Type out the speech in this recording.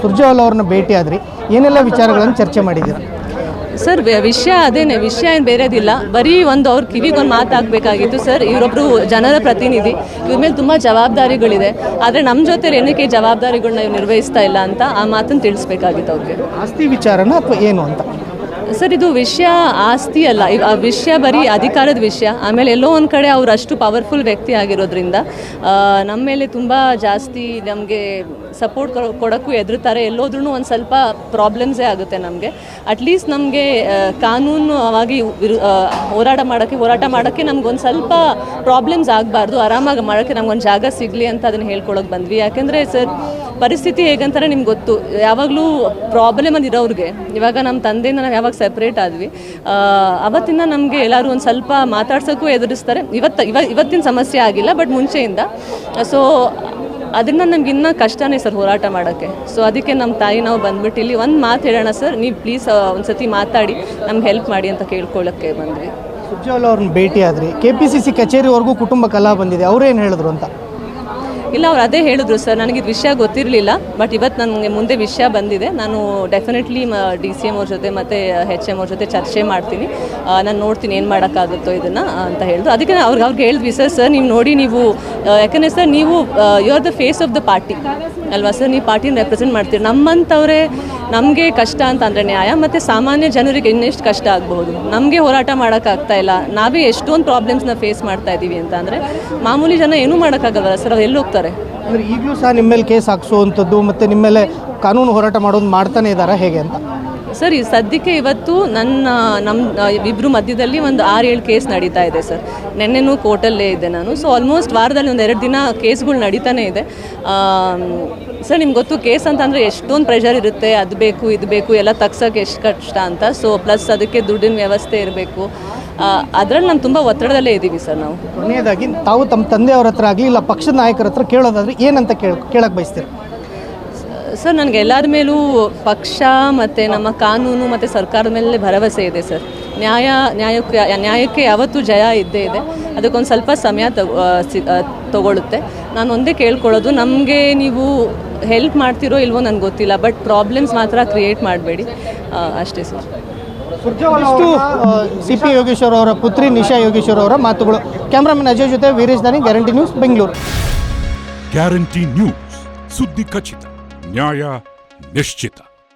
ಸುರ್ಜೇವಾಲಾ ಅವ್ರನ್ನ ಭೇಟಿ ಆದ್ರಿ, ಏನೆಲ್ಲ ವಿಚಾರಗಳನ್ನು ಚರ್ಚೆ ಮಾಡಿದ್ದೀರಾ? ಸರ್ ವಿಷಯ ಅದೇನೆ, ವಿಷಯ ಏನು ಬೇರೆದಿಲ್ಲ, ಬರೀ ಒಂದು ಅವ್ರ ಕಿವಿಗೊಂದು ಮಾತಾಗಬೇಕಾಗಿತ್ತು ಸರ್. ಇವರೊಬ್ಬರು ಜನರ ಪ್ರತಿನಿಧಿ, ಇವ್ರ ಮೇಲೆ ತುಂಬ ಜವಾಬ್ದಾರಿಗಳಿದೆ, ಆದರೆ ನಮ್ಮ ಜೊತೆ ಏನಕ್ಕೆ ಜವಾಬ್ದಾರಿಗಳನ್ನ ಇವ್ರು ನಿರ್ವಹಿಸ್ತಾ ಇಲ್ಲ ಅಂತ ಆ ಮಾತನ್ನು ತಿಳಿಸ್ಬೇಕಾಗಿತ್ತು ಅವ್ರಿಗೆ. ಆಸ್ತಿ ವಿಚಾರನ ಅಥವಾ ಏನು ಅಂತ? ಸರ್ ಇದು ವಿಷಯ ಆಸ್ತಿ ಅಲ್ಲ, ಆ ವಿಷಯ ಬರೀ ಅಧಿಕಾರದ ವಿಷಯ. ಆಮೇಲೆ ಎಲ್ಲೋ ಒಂದು ಕಡೆ ಅವ್ರು ಅಷ್ಟು ಪವರ್ಫುಲ್ ವ್ಯಕ್ತಿ ಆಗಿರೋದ್ರಿಂದ ನಮ್ಮ ಮೇಲೆ ತುಂಬ ಜಾಸ್ತಿ ನಮಗೆ ಸಪೋರ್ಟ್ ಕೊಡೋಕ್ಕೂ ಹೆದರ್ತಾರೆ. ಎಲ್ಲೋದ್ರೂ ಒಂದು ಸ್ವಲ್ಪ ಪ್ರಾಬ್ಲಮ್ಸೇ ಆಗುತ್ತೆ ನಮಗೆ. ಅಟ್ಲೀಸ್ಟ್ ನಮಗೆ ಕಾನೂನುವಾಗಿ ಹೋರಾಟ ಮಾಡೋಕ್ಕೆ ನಮ್ಗೊಂದು ಸ್ವಲ್ಪ ಪ್ರಾಬ್ಲಮ್ಸ್ ಆಗಬಾರ್ದು, ಆರಾಮಾಗಿ ಮಾಡೋಕ್ಕೆ ನಮ್ಗೊಂದು ಜಾಗ ಸಿಗಲಿ ಅಂತ ಅದನ್ನು ಹೇಳ್ಕೊಳಕ್ಕೆ ಬಂದ್ವಿ. ಯಾಕೆಂದರೆ ಸರ್ ಪರಿಸ್ಥಿತಿ ಹೇಗಂತಾರೆ ನಿಮ್ಗೆ ಗೊತ್ತು, ಯಾವಾಗಲೂ ಪ್ರಾಬ್ಲಮ್ ಇರೋರಿಗೆ. ಇವಾಗ ನಮ್ಮ ತಂದೆಯಿಂದ ನಾವು ಯಾವಾಗ ಸೆಪ್ರೇಟ್ ಆದ್ವಿ ಅವತ್ತಿಂದ ನಮಗೆ ಎಲ್ಲರೂ ಒಂದು ಸ್ವಲ್ಪ ಮಾತಾಡ್ಸೋಕ್ಕೂ ಎದುರಿಸ್ತಾರೆ. ಇವತ್ತಿನ ಸಮಸ್ಯೆ ಆಗಿಲ್ಲ, ಬಟ್ ಮುಂಚೆಯಿಂದ. ಸೊ ಅದರಿಂದ ನಮ್ಗೆ ಇನ್ನೂ ಕಷ್ಟನೇ ಸರ್ ಹೋರಾಟ ಮಾಡೋಕ್ಕೆ. ಸೊ ಅದಕ್ಕೆ ನಮ್ಮ ತಾಯಿ ನಾವು ಬಂದ್ಬಿಟ್ಟು ಇಲ್ಲಿ ಒಂದು ಮಾತು ಹೇಳೋಣ ಸರ್, ನೀವು ಪ್ಲೀಸ್ ಒಂದು ಸತಿ ಮಾತಾಡಿ ನಮ್ಗೆ ಹೆಲ್ಪ್ ಮಾಡಿ ಅಂತ ಕೇಳ್ಕೊಳ್ಳೋಕ್ಕೆ ಬಂದ್ವಿ. ಸುರ್ಜೇವಾಲಾ ಅವ್ರನ್ನ ಭೇಟಿ ಆದ್ರಿ, KPCC ಕಚೇರಿವರೆಗೂ ಕುಟುಂಬ ಕಲಹ ಬಂದಿದೆ, ಅವ್ರೇನು ಹೇಳಿದ್ರು ಅಂತ? ಇಲ್ಲ, ಅವ್ರು ಅದೇ ಹೇಳಿದ್ರು ಸರ್, ನನಗಿದು ವಿಷಯ ಗೊತ್ತಿರಲಿಲ್ಲ, ಬಟ್ ಇವತ್ತು ನನಗೆ ಮುಂದೆ ವಿಷಯ ಬಂದಿದೆ. ನಾನು ಡೆಫಿನೆಟ್ಲಿ DCM ಅವ್ರ ಜೊತೆ ಮತ್ತು HM ಅವ್ರ ಜೊತೆ ಚರ್ಚೆ ಮಾಡ್ತೀನಿ, ನಾನು ನೋಡ್ತೀನಿ ಏನು ಮಾಡೋಕ್ಕಾಗುತ್ತೋ ಇದನ್ನು ಅಂತ ಹೇಳಿದ್ರು. ಅದಕ್ಕೆ ಅವ್ರಿಗೆ ಹೇಳಿದ್ವಿ ಸರ್ ನೀವು ನೋಡಿ, ನೀವು ಯಾಕಂದರೆ ಸರ್ ನೀವು you are the face of the party ಅಲ್ವಾ ಸರ್, ನೀವು ಪಾರ್ಟಿನ ರೆಪ್ರೆಸೆಂಟ್ ಮಾಡ್ತೀರಿ. ನಮ್ಮಂಥವ್ರೆ ನಮಗೆ ಕಷ್ಟ ಅಂತ ಅಂದರೆ ನ್ಯಾಯ, ಮತ್ತು ಸಾಮಾನ್ಯ ಜನರಿಗೆ ಇನ್ನೆಷ್ಟು ಕಷ್ಟ ಆಗಬಹುದು. ನಮಗೆ ಹೋರಾಟ ಮಾಡೋಕ್ಕಾಗ್ತಾ ಇಲ್ಲ, ನಾವೇ ಎಷ್ಟೊಂದು ಪ್ರಾಬ್ಲಮ್ಸ್ನ ಫೇಸ್ ಮಾಡ್ತಾ ಇದ್ದೀವಿ ಅಂತ ಅಂದರೆ ಮಾಮೂಲಿ ಜನ ಏನೂ ಮಾಡೋಕ್ಕಾಗಲ್ಲ ಸರ್, ಅವ್ರು ಎಲ್ಲಿ ಹೋಗ್ತಾರೆ? ಅಂದರೆ ಈಗಲೂ ಸಹ ನಿಮ್ಮ ಮೇಲೆ ಕೇಸ್ ಹಾಕ್ಸೋವಂಥದ್ದು ಮತ್ತು ನಿಮ್ಮ ಮೇಲೆ ಕಾನೂನು ಹೋರಾಟ ಮಾಡೋದು ಮಾಡ್ತಾನೆ ಇದ್ದಾರೆ ಹೇಗೆ ಅಂತ? ಸರ್ ಈ ಸದ್ಯಕ್ಕೆ ಇವತ್ತು ನಮ್ಮ ಇಬ್ಬರು ಮಧ್ಯದಲ್ಲಿ ಒಂದು 6-7 ಕೇಸ್ ನಡೀತಾ ಇದೆ ಸರ್. ನೆನ್ನೆನೂ ಕೋರ್ಟಲ್ಲೇ ಇದ್ದೆ ನಾನು. ಸೊ ಆಲ್ಮೋಸ್ಟ್ ವಾರದಲ್ಲಿ ಒಂದು 2 ದಿನ ಕೇಸ್ಗಳು ನಡೀತಾನೆ ಇದೆ ಸರ್. ನಿಮ್ಗೆ ಗೊತ್ತು ಕೇಸ್ ಅಂತಂದರೆ ಎಷ್ಟೊಂದು ಪ್ರೆಷರ್ ಇರುತ್ತೆ, ಅದು ಬೇಕು ಇದು ಬೇಕು ಎಲ್ಲ ತಗ್ಸೋಕ್ಕೆ ಎಷ್ಟು ಕಷ್ಟ ಅಂತ. ಸೊ ಪ್ಲಸ್ ಅದಕ್ಕೆ ದುಡ್ಡಿನ ವ್ಯವಸ್ಥೆ ಇರಬೇಕು, ಅದರಲ್ಲಿ ನಾನು ತುಂಬ ಒತ್ತಡದಲ್ಲೇ ಇದ್ದೀವಿ ಸರ್. ನಾವು ಕೊನೆಯದಾಗಿ ತಾವು ತಮ್ಮ ತಂದೆಯವ್ರ ಹತ್ರ ಆಗಲಿ ಇಲ್ಲ ಪಕ್ಷದ ನಾಯಕರ ಹತ್ರ ಕೇಳೋದಾದ್ರೆ ಏನಂತ ಕೇಳಕ್ಕೆ ಬಯಸ್ತೀರಿ? ಸರ್ ನನಗೆ ಎಲ್ಲರ ಮೇಲೂ ಪಕ್ಷ ಮತ್ತು ನಮ್ಮ ಕಾನೂನು ಮತ್ತು ಸರ್ಕಾರದ ಮೇಲೆ ಭರವಸೆ ಇದೆ ಸರ್. ನ್ಯಾಯಕ್ಕೆ ಯಾವತ್ತೂ ಜಯ ಇದ್ದೇ ಇದೆ. ಅದಕ್ಕೊಂದು ಸ್ವಲ್ಪ ಸಮಯ ತಗೊಳ್ಳುತ್ತೆ. ನಾನು ಒಂದೇ ಕೇಳ್ಕೊಳ್ಳೋದು, ನಮಗೆ ನೀವು ಹೆಲ್ಪ್ ಮಾಡ್ತಿರೋ ಇಲ್ವೋ ನನಗೆ ಗೊತ್ತಿಲ್ಲ, ಬಟ್ ಪ್ರಾಬ್ಲಮ್ಸ್ ಮಾತ್ರ ಕ್ರಿಯೇಟ್ ಮಾಡಬೇಡಿ ಅಷ್ಟೇ ಸರ್. CP ಯೋಗೇಶ್ವರ್ ಅವರ ಪುತ್ರಿ ನಿಶಾ ಯೋಗೇಶ್ವರ್ ಅವರ ಮಾತುಗಳು. ಕ್ಯಾಮ್ರಾಮನ್ ಅಜಯ್ ಜೊತೆ ವೀರೇಶ್ ದಾನಿ, guarantee news, Bengaluru. Guarantee news, ಸುದ್ದಿ ಖಚಿತ, ನ್ಯಾಯ ನಿಶ್ಚಿತ.